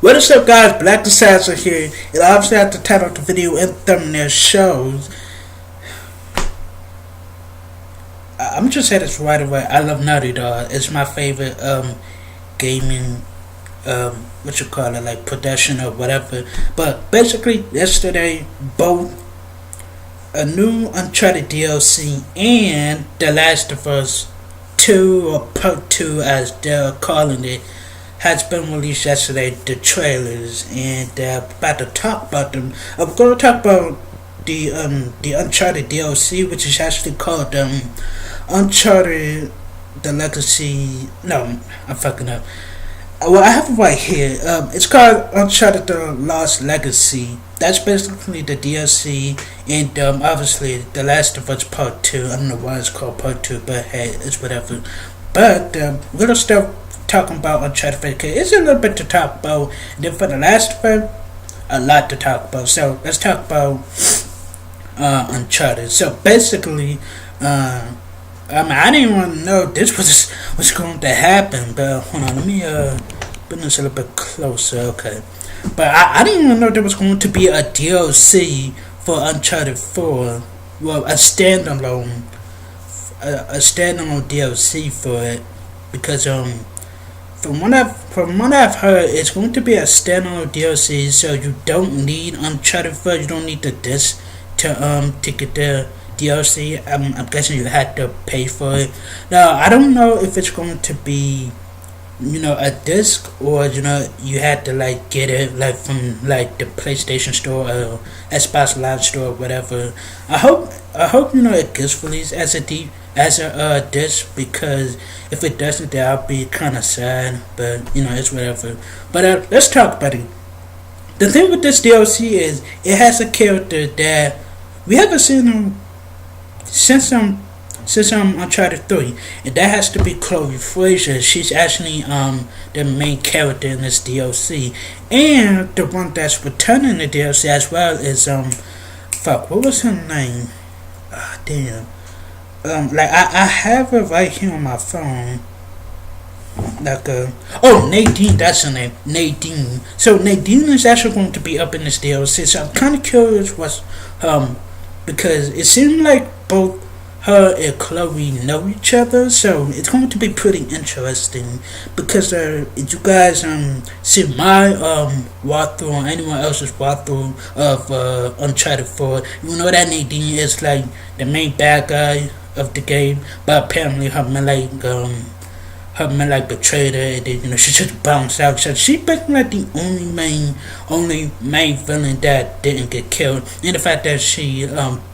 What is up, guys? Black Assassin here, and obviously at the title of the video and thumbnail shows. I'm just saying this right away. I love Naughty Dog. It's my favorite gaming what you call it, like production or whatever. But basically, yesterday, both a new Uncharted DLC and The Last of Us 2 or Part 2, as they're calling it, has been released yesterday, the trailers, and about to talk about them. I'm going to talk about the Uncharted DLC, which is actually called Uncharted The Legacy. No, I'm fucking up. Well, I have it right here. It's called Uncharted The Lost Legacy. That's basically the DLC, and obviously The Last of Us Part 2. I don't know why it's called Part 2, but hey, it's whatever. But we're going to start talking about Uncharted 4K. It's a little bit to talk about, and then for The Last one, a lot to talk about. So let's talk about Uncharted. So basically, I didn't want to know this was going to happen, but hold on, let me bring this a little bit closer. Okay, but I didn't even know there was going to be a DLC for Uncharted 4. Well, a standalone DLC for it, because from what I've heard, it's going to be a standalone DLC, so you don't need Uncharted 4. You don't need the disc to get the DLC. I'm guessing you had to pay for it. Now, I don't know if it's going to be, a disc, or you had to like get it like from like the PlayStation Store or Xbox Live Store or whatever. I hope it gets released as a disc, because if it doesn't, then I'll be kind of sad. But it's whatever. But let's talk about it. The thing with this DLC is it has a character that we haven't seen him since Uncharted 3, and that has to be Chloe Fraser. She's actually the main character in this DLC, and the one that's returning the DLC as well is what was her name? Damn. I have it right here on my phone. Nadine, that's her name, Nadine. So Nadine is actually going to be up in this DLC. So I'm kind of curious what's because it seems like both her and Chloe know each other, so it's going to be pretty interesting. Because if you guys see my walkthrough or anyone else's walkthrough of Uncharted 4, you know that Nadine is like the main bad guy of the game, but apparently her man betrayed her, and then she just bounced out. So she basically like the only main villain that didn't get killed. And the fact that she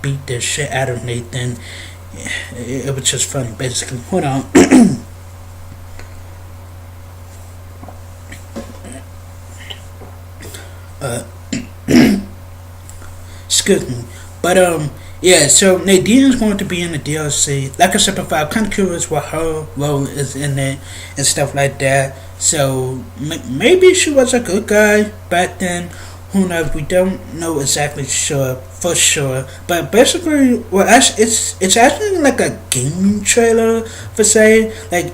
beat the shit out of Nathan, it was just funny, basically. Hold on. Excuse me. But yeah, so Nadine is going to be in the DLC. Like I said before, I'm kind of curious what her role is in it and stuff like that. So maybe she was a good guy back then. Who knows? We don't know exactly for sure. But basically, well, it's actually like a gaming trailer per se. Like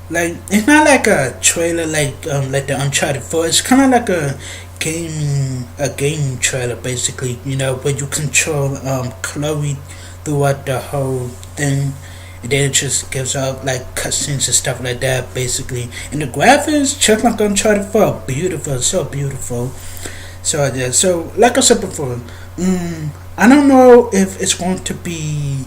it's not like a trailer like the Uncharted 4. It's kind of like a gaming trailer, basically, where you control Chloe throughout the whole thing, and then it just gives out like cutscenes and stuff like that, basically. And the graphics, just like Uncharted 4, beautiful, so beautiful. So yeah, so like I said before, I don't know if it's going to be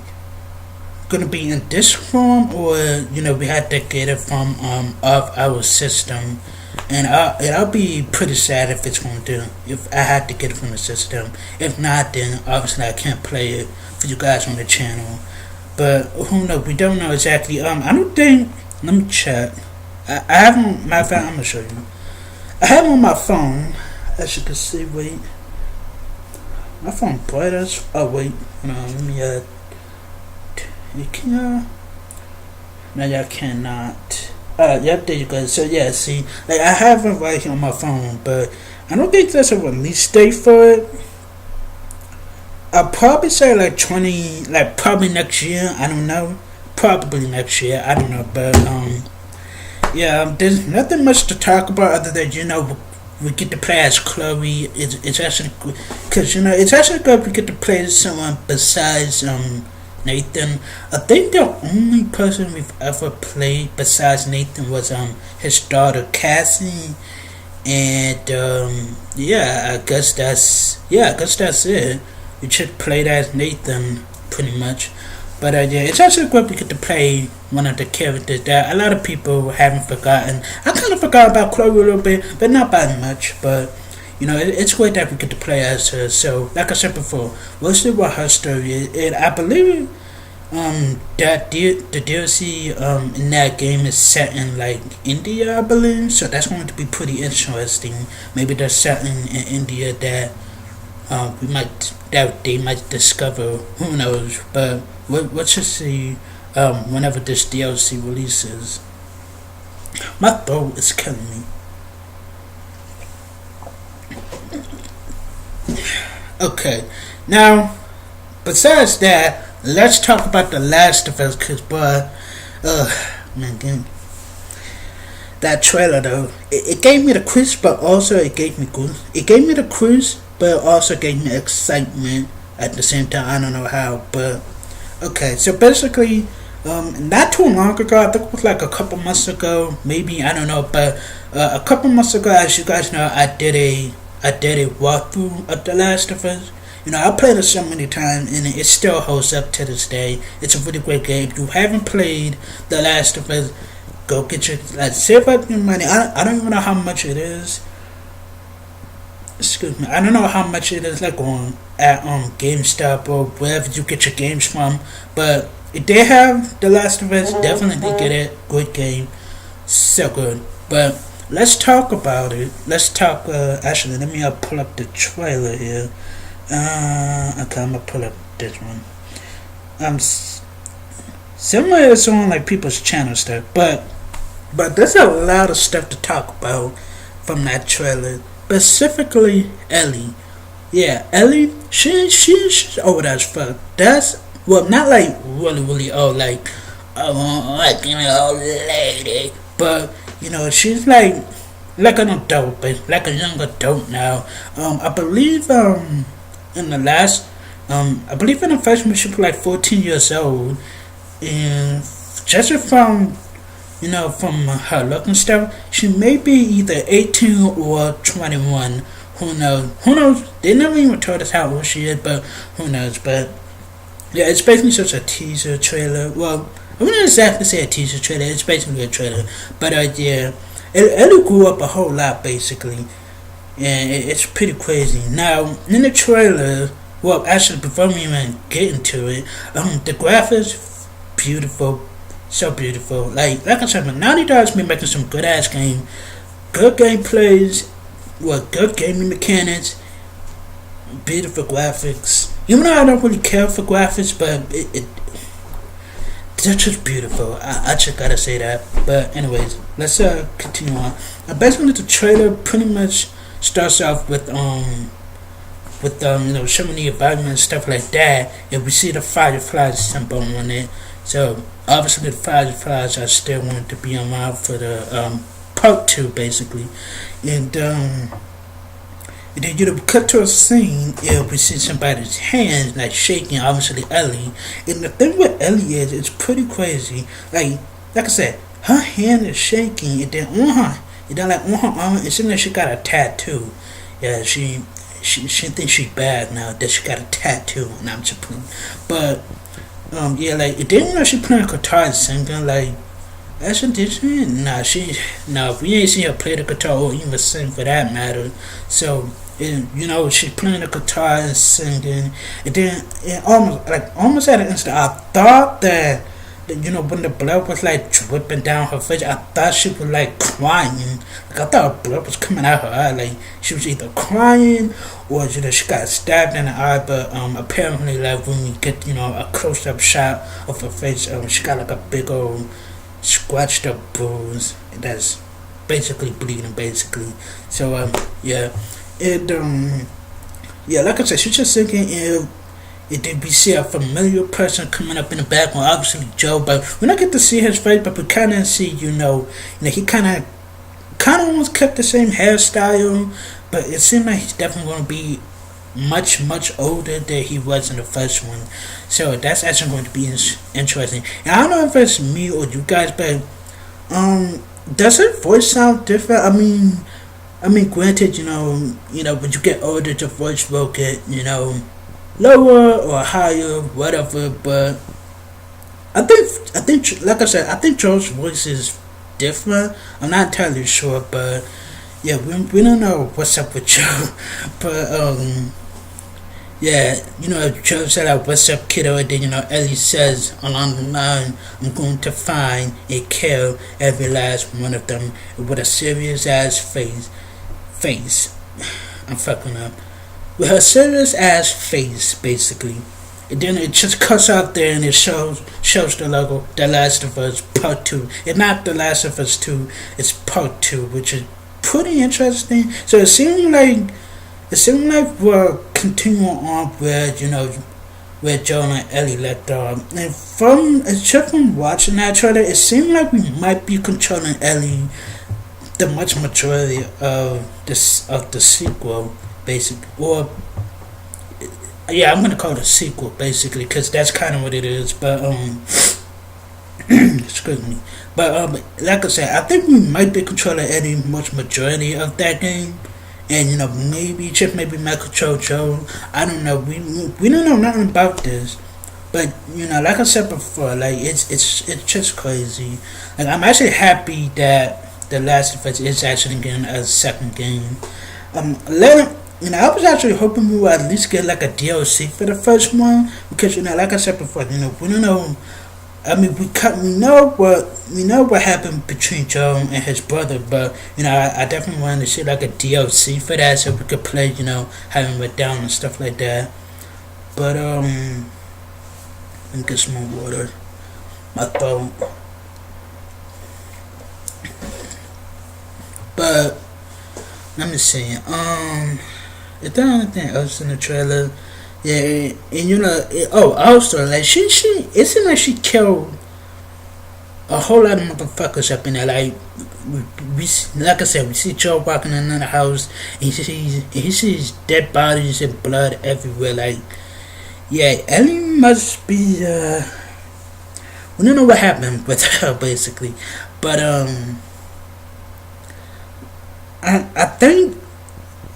in disc form, or we had to get it from off our system. And I'll be pretty sad if I had to get it from the system. If not, then obviously I can't play it for you guys on the channel. But who knows? We don't know exactly. I don't think. Let me check. I have on my phone. I'm gonna show you. I have on my phone, as you can see. Wait, my phone bright as. Oh wait, let me you can. No, y'all cannot. Yep, there you go. So yeah, see, like I have it right here on my phone, but I don't think there's a release date for it. I'll probably say probably next year. I don't know. Probably next year. I don't know, but yeah, there's nothing much to talk about other than we get to play as Chloe. It's actually because it's actually good we get to play as someone besides Nathan. I think the only person we've ever played besides Nathan was his daughter Cassie, and I guess that's it. We just played as Nathan pretty much. But yeah, it's actually good we get to play one of the characters that a lot of people haven't forgotten. I kind of forgot about Chloe a little bit, but not by much. But it's great that we get to play as her. So, like I said before, we'll see what her story is. And I believe that the DLC in that game is set in like India, I believe. So that's going to be pretty interesting. Maybe they're set in India that they might discover. Who knows? But we'll just see whenever this DLC releases. My throat is killing me. Okay, now besides that, let's talk about The Last of Us. Cause boy, man, that trailer though, it gave me the cruise, but also it gave me good. It gave me the cruise, but it also gave me excitement at the same time. I don't know how, but okay. So basically, not too long ago, I think it was like a couple months ago, maybe I don't know, but a couple months ago, as you guys know, I did a walkthrough of The Last of Us. I played it so many times, and it still holds up to this day. It's a really great game. If you haven't played The Last of Us, go get your save up your money. I don't even know how much it is. Excuse me. I don't know how much it is like at GameStop or wherever you get your games from. But if they have The Last of Us, definitely get it. Good game, so good. But let's talk about it. Let's talk. Actually, let me pull up the trailer here. Okay, I'm gonna pull up this one. Similar to on like people's channel stuff, but there's a lot of stuff to talk about from that trailer. Specifically, Ellie. Yeah, Ellie. She's old as fuck. That's not like really old, like like an old lady, but she's like an adult, but like a young adult now. I believe in the last I believe in the first one she was like 14 years old, and just from from her look and stuff, she may be either 18 or 21. Who knows? They never even told us how old she is, but who knows? But yeah, it's basically just a teaser trailer. Well, I wouldn't exactly say a teaser trailer. It's basically a trailer. But yeah, Ellie grew up a whole lot basically, and it's pretty crazy. Now in the trailer, well, actually before we even get into it, the graphics beautiful, so beautiful. Like I said, Naughty Dog's been making some good ass game, good gameplays, good gaming mechanics, beautiful graphics. Even though I don't really care for graphics, but they're just beautiful. I just gotta say that. But anyways, let's continue on. Basically, the trailer pretty much starts off with showing the environment and stuff like that, and we see the fireflies symbol on it. So obviously, the fireflies are still going to be around for the part 2, basically, and then cut to a scene and we see somebody's hands like shaking, obviously Ellie. And the thing with Ellie is it's pretty crazy. Like I said, her hand is shaking, and then on her arm it seems like she got a tattoo. Yeah, she thinks she's bad now that she got a tattoo, and I'm just playing. But yeah, like it didn't know she playing guitar and singing. Like actually, did she? Nah, we ain't seen her play the guitar or even sing for that matter. So she's playing the guitar and singing, and then almost at an instant, I thought that when the blood was like dripping down her face, I thought she was like crying. Like I thought blood was coming out her eye. Like she was either crying or she got stabbed in the eye. But apparently, like when we get a close up shot of her face, she got like a big old scratched up bruise that's basically bleeding. Basically, so yeah. Like I said, she's just singing, and then we see a familiar person coming up in the background, obviously Joe, but we don't get to see his face, but we kind of see, he kind kind of almost kept the same hairstyle, but it seemed like he's definitely going to be much older than he was in the first one. So that's actually going to be interesting. And I don't know if it's me or you guys, but does her voice sound different? I mean, granted, when you get older, your voice will get, lower or higher, whatever. But I think, like I said, I think Joe's voice is different. I'm not entirely sure, but yeah, we don't know what's up with Joe. But yeah, Joe said like, "What's up, kiddo?" And then Ellie says along the line, "I'm going to find and kill every last one of them with a serious ass face." I'm fucking up. With her serious ass face, basically. And then it just cuts out there and it shows the logo, The Last of Us Part 2. It's not The Last of Us 2, it's Part 2, which is pretty interesting. So it seems like we're continuing on where Joel and Ellie left off. And just from watching that trailer, it seems like we might be controlling Ellie the much majority of the sequel, basically, or yeah, I'm gonna call it a sequel basically because that's kind of what it is. But excuse me. But like I said, I think we might be controlling any much majority of that game, and maybe might control Joe. I don't know. We don't know nothing about this, but like I said before, like it's just crazy. Like I'm actually happy that The Last of Us is actually getting a second game. I was actually hoping we would at least get like a DLC for the first one because like I said before, we don't know. I mean, we know what happened between Joe and his brother, but I definitely wanted to see like a DLC for that so we could play, having it down and stuff like that. But let me get some more water. My throat. But let me see. Is there anything else in the trailer? Yeah, and also like she it seemed like she killed a whole lot of motherfuckers up in there. Like we like I said, we see Joe walking in the house, and he sees dead bodies and blood everywhere. Like, yeah, Ellie must be. We don't know what happened with her basically, but I think.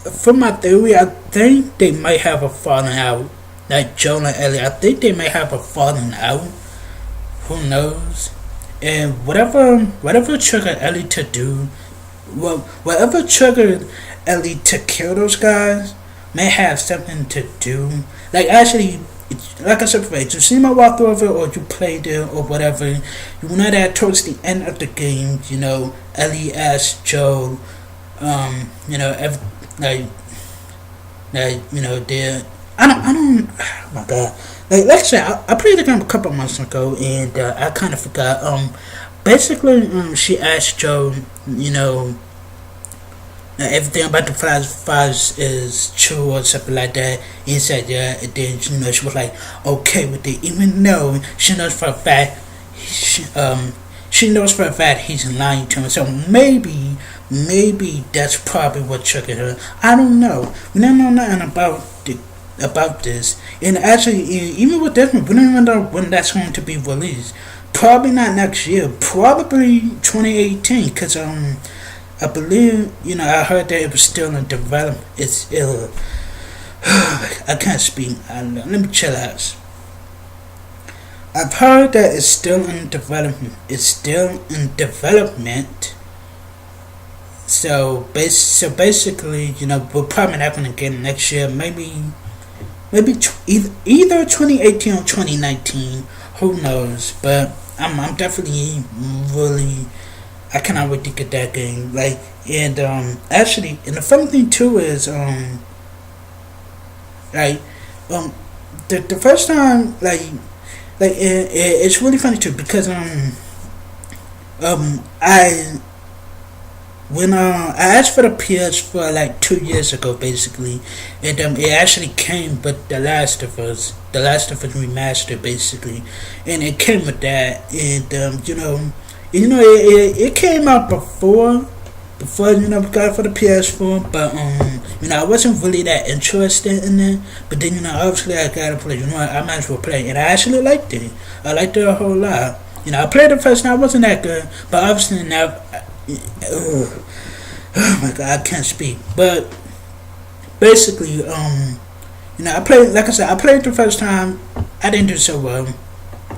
For my theory, I think they might have a falling out. Like Joe and Ellie, I think they might have a falling out. Who knows? And whatever triggered Ellie to do, whatever triggered Ellie to kill those guys, may have something to do. Like actually, like I said before, you see my walkthrough of it, or you played it, or whatever. You know that towards the end of the game, Ellie asked Joe, Like, there. I don't. Oh my god. Like I said, I played the game a couple months ago, and I kind of forgot. Basically, she asked Joe, everything about the flies is true or something like that. And he said yeah, and then she was like okay with it, even though she knows for a fact she knows for a fact he's lying to her. So maybe that's probably what triggered her. I don't know. We don't know nothing about this. And actually, even with this one, we don't even know when that's going to be released. Probably not next year. Probably 2018. Because I believe I heard that it was still in development. It's I can't speak. I don't know. Let me chill out. I've heard that it's still in development. So basically, we're probably not going to get it next year. Maybe either 2018 or 2019. Who knows? But I'm definitely really. I cannot wait to get that game. Like, and actually, and the funny thing too is the first time it's really funny too because when I asked for the PS for like 2 years ago basically, and it actually came with The Last of Us remastered basically, and it came with that, and it came out before before, we got it for the PS4, but I wasn't really that interested in it. But then, obviously I gotta play. I might as well play, and I actually liked it. I liked it a whole lot. I played it first, and I wasn't that good, but obviously now, oh my god, I can't speak. But basically, I played. Like I said, I played the first time. I didn't do so well.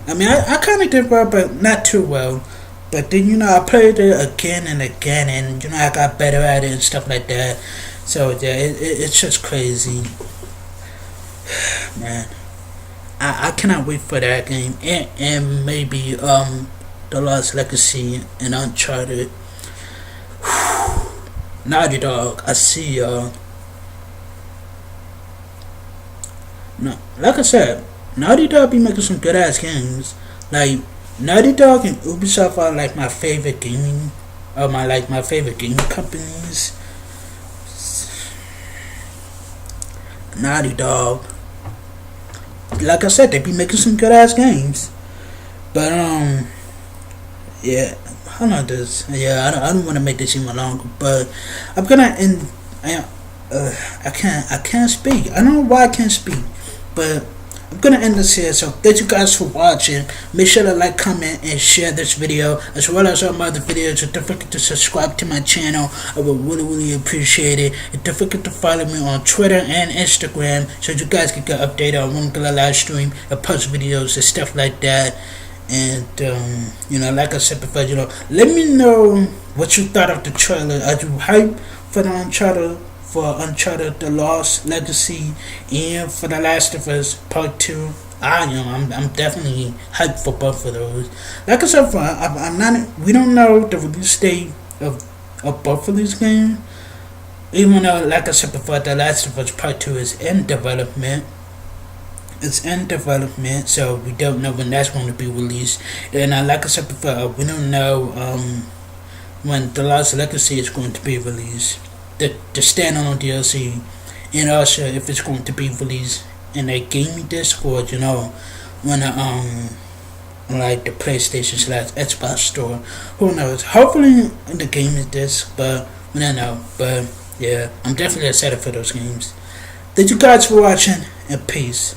I mean, I kind of did well, but not too well. But then, I played it again and again, and, I got better at it and stuff like that. So, yeah, it's just crazy. Man, I cannot wait for that game. And maybe, The Lost Legacy and Uncharted. Naughty Dog, I see y'all. No, like I said, Naughty Dog be making some good ass games. Like, Naughty Dog and Ubisoft are like my favorite gaming, or my favorite gaming companies. Naughty Dog, like I said, they be making some good ass games. But yeah, hold on this. Yeah, I don't want to make this even longer, but I'm gonna end. I can't speak. I don't know why I can't speak, but I'm gonna end this here. So thank you guys for watching. Make sure to like, comment, and share this video, as well as all my other videos. And don't forget to subscribe to my channel. I would really appreciate it. And don't forget to follow me on Twitter and Instagram, so you guys can get updated on when I'm gonna live stream and post videos and stuff like that. And like I said before, let me know what you thought of the trailer. Are you hyped for the Uncharted, The Lost Legacy, and for The Last of Us Part 2? I am. I'm definitely hyped for both of those. Like I said, I'm not. We don't know the release date of both of these games. Even though, like I said before, The Last of Us Part 2 is in development. It's in development, so we don't know when that's going to be released. And like I said before, we don't know when The Lost Legacy is going to be released. The standalone DLC, and also if it's going to be released in a gaming disc, or when like the PlayStation / Xbox store. Who knows? Hopefully in the gaming disc, but we don't know. But yeah, I'm definitely excited for those games. Thank you guys for watching, and peace.